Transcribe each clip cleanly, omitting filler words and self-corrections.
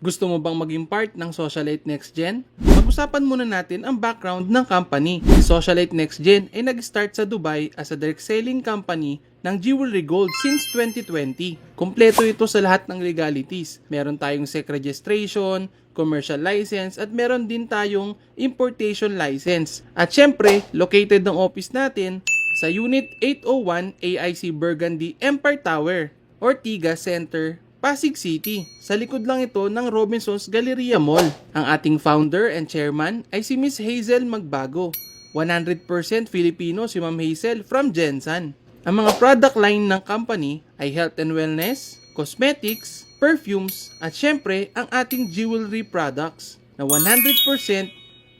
Gusto mo bang maging part ng Socialite Next Gen? Pag-usapan muna natin ang background ng company. Si Socialite Next Gen ay nag-start sa Dubai as a direct selling company ng Jewelry Gold since 2020. Kompleto ito sa lahat ng legalities. Meron tayong SEC registration, commercial license, at meron din tayong importation license. At syempre, located ng office natin sa Unit 801 AIC Burgundy Empire Tower, Ortigas Center, Pasig City. Sa likod lang ito ng Robinsons Galleria Mall. Ang ating founder and chairman ay si Miss Hazel Magbago. 100% Filipino si Ma'am Hazel from Gensan. Ang mga product line ng company ay health and wellness, cosmetics, perfumes, at syempre ang ating jewelry products na 100%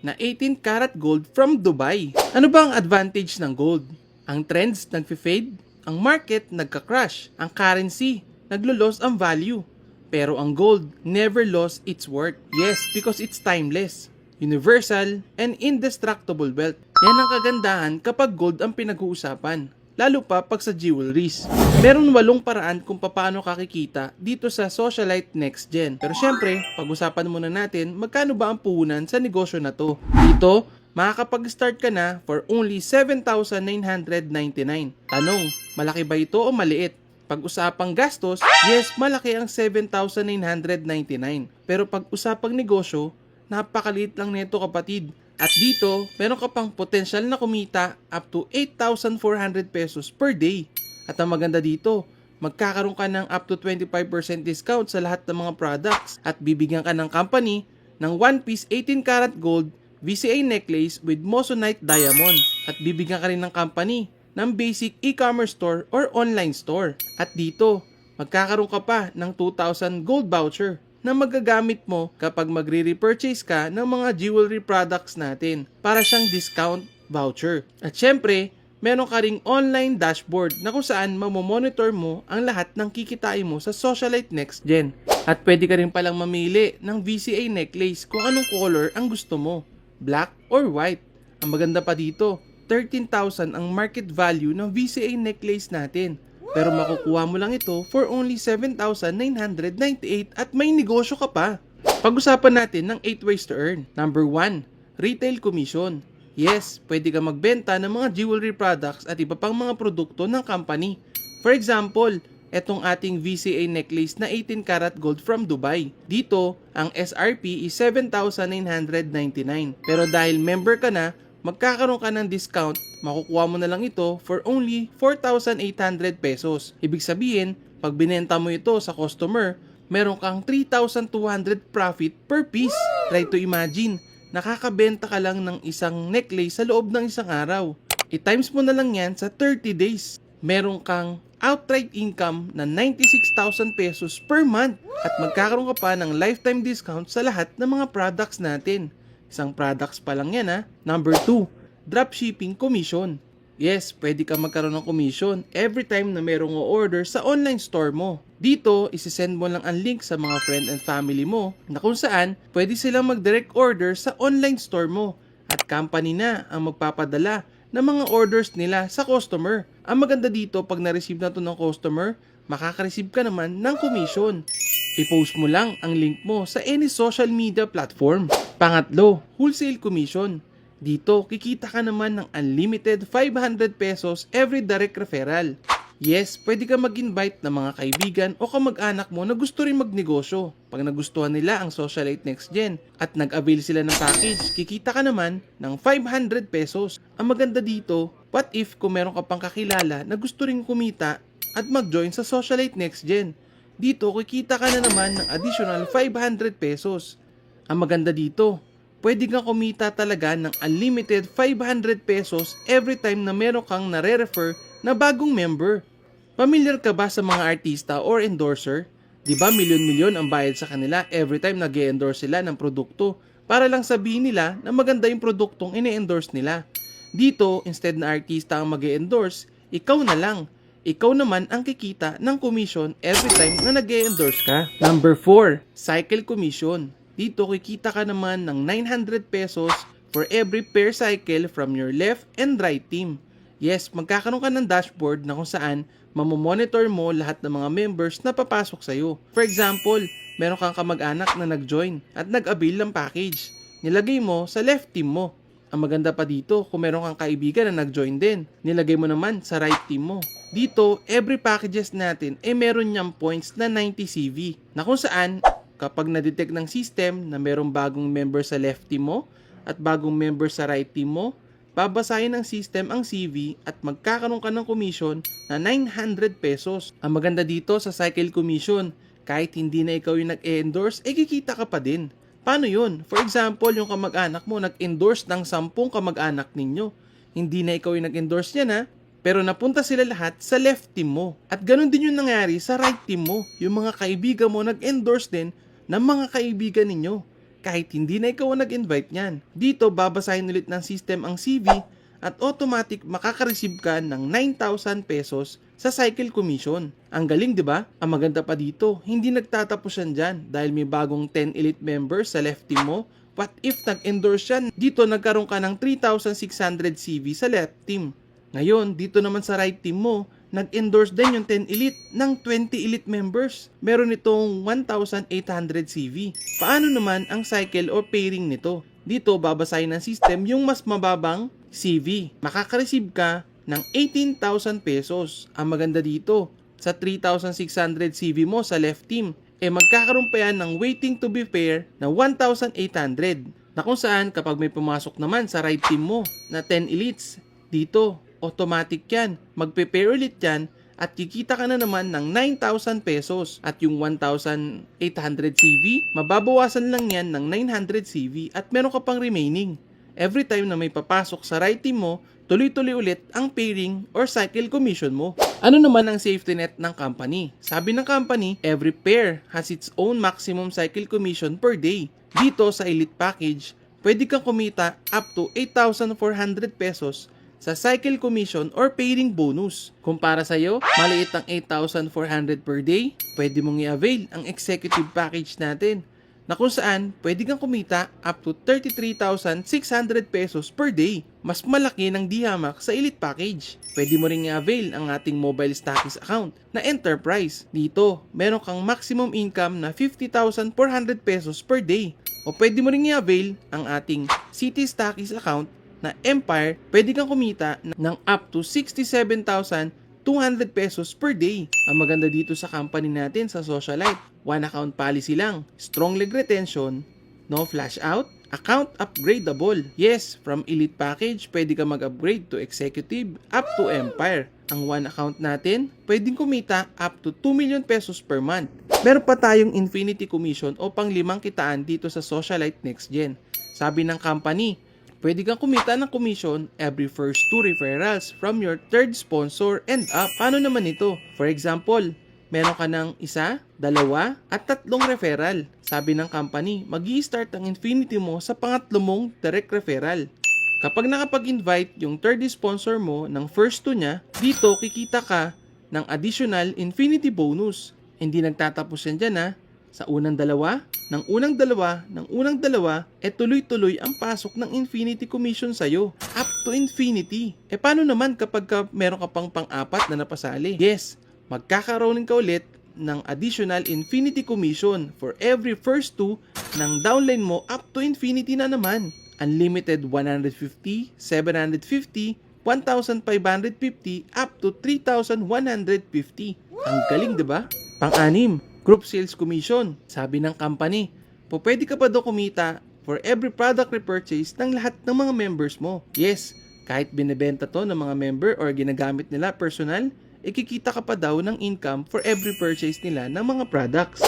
na 18 karat gold from Dubai. Ano ba ang advantage ng gold? Ang trends nagfi-fade, ang market nagka-crash, ang currency naglo-loss ang value. Pero ang gold never lost its worth. Yes, because it's timeless, universal, and indestructible wealth. Yan ang kagandahan kapag gold ang pinag-uusapan. Lalo pa pag sa jewelries. Meron 8 paraan kung paano kakikita dito sa Socialite Next Gen. Pero syempre, pag-usapan muna natin magkano ba ang puhunan sa negosyo na to. Dito, makakapag-start ka na for only 7,999. Tanong, malaki ba ito o maliit? Pag-usapang gastos, yes, malaki ang 7,999. Pero pag-usapang negosyo, napakaliit lang nito kapatid. At dito, meron ka pang potensyal na kumita up to 8,400 pesos per day. At ang maganda dito, magkakaroon ka ng up to 25% discount sa lahat ng mga products. At bibigyan ka ng company ng 1-piece 18 karat gold VCA necklace with Moissanite diamond. At bibigyan ka rin ng company ng basic e-commerce store or online store. At dito, magkakaroon ka pa ng 2,000 gold voucher na magagamit mo kapag magre-repurchase ka ng mga jewelry products natin para siyang discount voucher. At syempre, meron ka ring online dashboard na kung saan mamomonitor mo ang lahat ng kikitain mo sa Socialite Next Gen. At pwede ka rin palang mamili ng VCA necklace kung anong color ang gusto mo, black or white. Ang maganda pa dito, 13,000 ang market value ng VCA necklace natin. Pero makukuha mo lang ito for only 7,998 at may negosyo ka pa. Pag-usapan natin ng 8 ways to earn. Number 1, retail commission. Yes, pwede ka magbenta ng mga jewelry products at iba pang mga produkto ng company. For example, etong ating VCA necklace na 18 karat gold from Dubai. Dito, ang SRP is 7,999. Pero dahil member ka na, magkakaroon ka ng discount, makukuha mo na lang ito for only 4,800 pesos. Ibig sabihin, pag binenta mo ito sa customer, meron kang 3,200 profit per piece. Try to imagine, nakakabenta ka lang ng isang necklace sa loob ng isang araw. I-times mo na lang yan sa 30 days. Meron kang outright income na 96,000 pesos per month at magkakaroon ka pa ng lifetime discount sa lahat ng mga products natin. Isang products pa lang yan ha. Number 2, dropshipping commission. Yes, pwede ka magkaroon ng commission every time na merong o-order sa online store mo. Dito, isisend mo lang ang link sa mga friend and family mo na kung saan pwede silang mag-direct order sa online store mo at company na ang magpapadala ng mga orders nila sa customer. Ang maganda dito, pag na-receive na to ng customer, makaka-receive ka naman ng commission. I-post mo lang ang link mo sa any social media platform. Pangatlo, wholesale commission. Dito, kikita ka naman ng unlimited 500 pesos every direct referral. Yes, pwede ka mag-invite ng mga kaibigan o kamag-anak mo na gusto rin magnegosyo. Pag nagustuhan nila ang Socialite Next Gen at nag-avail sila ng package, kikita ka naman ng 500 pesos. Ang maganda dito, what if kung meron ka pang kakilala na gusto rin kumita at mag-join sa Socialite Next Gen? Dito, kikita ka na naman ng additional 500 pesos. Ang maganda dito, pwede kang kumita talaga ng unlimited 500 pesos every time na meron kang nare-refer na bagong member. Familiar ka ba sa mga artista or endorser? Diba milyon-milyon ang bayad sa kanila every time nag-e-endorse sila ng produkto para lang sabihin nila na maganda yung produktong ine-endorse nila. Dito, instead na artista ang mag-e-endorse, ikaw na lang. Ikaw naman ang kikita ng commission every time na nag-e-endorse ka. Number 4, cycle commission. Dito kikita ka naman ng 900 pesos for every pair cycle from your left and right team. Yes, magkakaroon ka ng dashboard na kung saan mamomonitor mo lahat ng mga members na papasok sa'yo. For example, meron kang kamag-anak na nag-join at nag-avail ng package. Nilagay mo sa left team mo. Ang maganda pa dito, kung meron kang kaibigan na nag-join din, nilagay mo naman sa right team mo. Dito, every packages natin meron niyang points na 90 CV na kung saan kapag na-detect ng system na merong bagong member sa left team mo at bagong member sa right team mo, babasahin ng system ang CV at magkakaroon ka ng commission na 900 pesos. Ang maganda dito sa cycle commission, kahit hindi na ikaw yung nag-endorse, kikita ka pa din. Paano yun? For example, yung kamag-anak mo nag-endorse ng 10 kamag-anak ninyo. Hindi na ikaw yung nag-endorse niya na, pero napunta sila lahat sa left team mo. At ganun din yung nangyari sa right team mo. Yung mga kaibigan mo nag-endorse din ng mga kaibigan ninyo. Kahit hindi na ikaw ang nag-invite niyan. Dito, babasahin ulit ng system ang CV at automatic makaka-receive ka ng 9,000 pesos sa cycle commission. Ang galing, di ba? Ang maganda pa dito, hindi nagtatapos yan dyan dahil may bagong 10 elite members sa left team mo. What if nag-endorse yan? Dito nagkaroon ka ng 3,600 CV sa left team. Ngayon, dito naman sa right team mo, nag-endorse din yung 10 elite ng 20 elite members. Meron itong 1,800 CV. Paano naman ang cycle or pairing nito? Dito, babasahin ng system yung mas mababang CV. Makaka-receive ka ng 18,000 pesos. Ang maganda dito, sa 3,600 CV mo sa left team, magkakaroon pa yan ng waiting to be pair na 1,800. Na kung saan kapag may pumasok naman sa right team mo na 10 elites, dito, automatic yan. Magpe-pair ulit yan at kikita ka na naman ng 9,000 pesos. At yung 1,800 CV, mababawasan lang yan ng 900 CV at meron ka pang remaining. Every time na may papasok sa right team mo, tuloy-tuloy ulit ang pairing or cycle commission mo. Ano naman ang safety net ng company? Sabi ng company, every pair has its own maximum cycle commission per day. Dito sa Elite Package, pwede kang kumita up to 8,400 pesos sa cycle commission or pairing bonus. Kumpara sa'yo, maliit ang 8,400 per day, pwede mong i-avail ang executive package natin na kung saan pwede kang kumita up to 33,600 pesos per day. Mas malaki ng dihamak sa Elite Package. Pwede mo ring i-avail ang ating mobile stockies account na Enterprise. Dito, meron kang maximum income na 50,400 pesos per day. O pwede mo ring i-avail ang ating City Stockies account na Empire, pwede kang kumita ng up to 67,200 pesos per day. Ang maganda dito sa company natin sa Socialite, one account policy lang, strong leg retention, no flash out, account upgradable. Yes, from Elite Package, pwede ka mag-upgrade to Executive up to Empire. Ang one account natin, pwedeng kumita up to 2 million pesos per month. Meron pa tayong Infinity Commission o pang-limang kitaan dito sa Socialite Next Gen. Sabi ng company, pwede kang kumita ng commission every first 2 referrals from your third sponsor and up. Paano naman ito? For example, meron ka ng 1, 2, at 3 referral. Sabi ng company, mag-i-start ang Infinity mo sa pangatlo mong direct referral. Kapag nakapag-invite yung third sponsor mo ng first 2 niya, dito kikita ka ng additional Infinity bonus. Hindi nagtatapos yan dyan ha. Sa unang dalawa, tuloy-tuloy ang pasok ng Infinity Commission sa'yo. Up to Infinity. Paano naman kapag meron ka pang pang-apat na napasali? Yes, magkakaroon ka ulit ng additional Infinity Commission for every first 2 ng downline mo up to Infinity na naman. Unlimited 150, 750, 1,550, up to 3,150. Ang galing, diba? Pang-anim, Group Sales Commission. Sabi ng company, pwede ka pa daw kumita for every product repurchase ng lahat ng mga members mo. Yes, kahit binibenta to ng mga member or ginagamit nila personal, kikita ka pa daw ng income for every purchase nila ng mga products.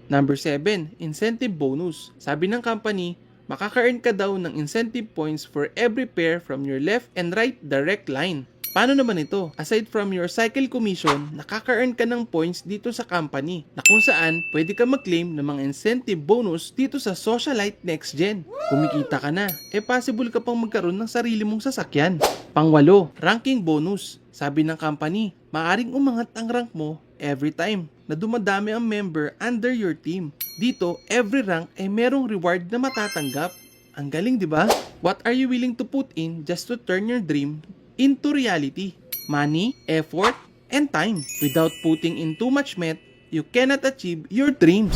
Number 7, Incentive Bonus. Sabi ng company, makaka-earn ka daw ng incentive points for every pair from your left and right direct line. Paano naman ito? Aside from your cycle commission, nakaka-earn ka ng points dito sa company na kung saan pwede ka mag-claim ng mga incentive bonus dito sa Socialite Next Gen. Kumikita ka na, possible ka pang magkaroon ng sarili mong sasakyan. Pang-8, Ranking Bonus. Sabi ng company, maaring umangat ang rank mo every time na dumadami ang member under your team. Dito, every rank ay merong reward na matatanggap. Ang galing, di ba? What are you willing to put in just to turn your dream into reality? Money, effort, and time. Without putting in too much met, you cannot achieve your dreams.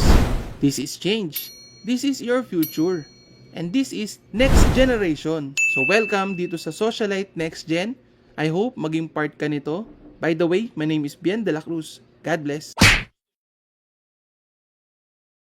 This is change. This is your future. And this is Next Generation. So welcome dito sa Socialite Next Gen. I hope maging part ka nito. By the way, my name is Bien de la Cruz. God bless.